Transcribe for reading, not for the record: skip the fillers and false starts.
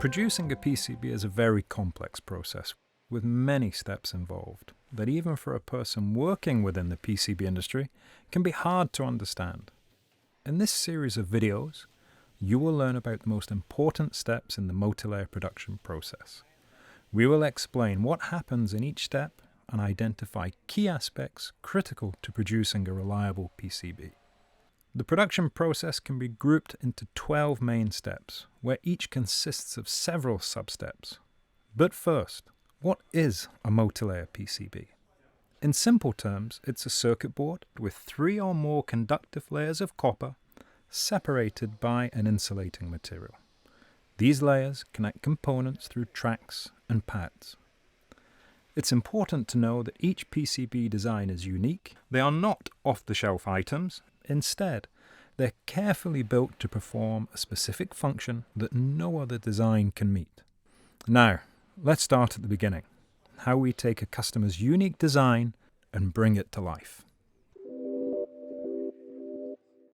Producing a PCB is a very complex process with many steps involved that even for a person working within the PCB industry can be hard to understand. In this series of videos, you will learn about the most important steps in the multilayer production process. We will explain what happens in each step and identify key aspects critical to producing a reliable PCB. The production process can be grouped into 12 main steps, where each consists of several sub-steps. But first, what is a multilayer PCB? In simple terms, it's a circuit board with 3 or more conductive layers of copper separated by an insulating material. These layers connect components through tracks and pads. It's important to know that each PCB design is unique. They are not off-the-shelf items. Instead, they're carefully built to perform a specific function that no other design can meet. Now, let's start at the beginning. How we take a customer's unique design and bring it to life.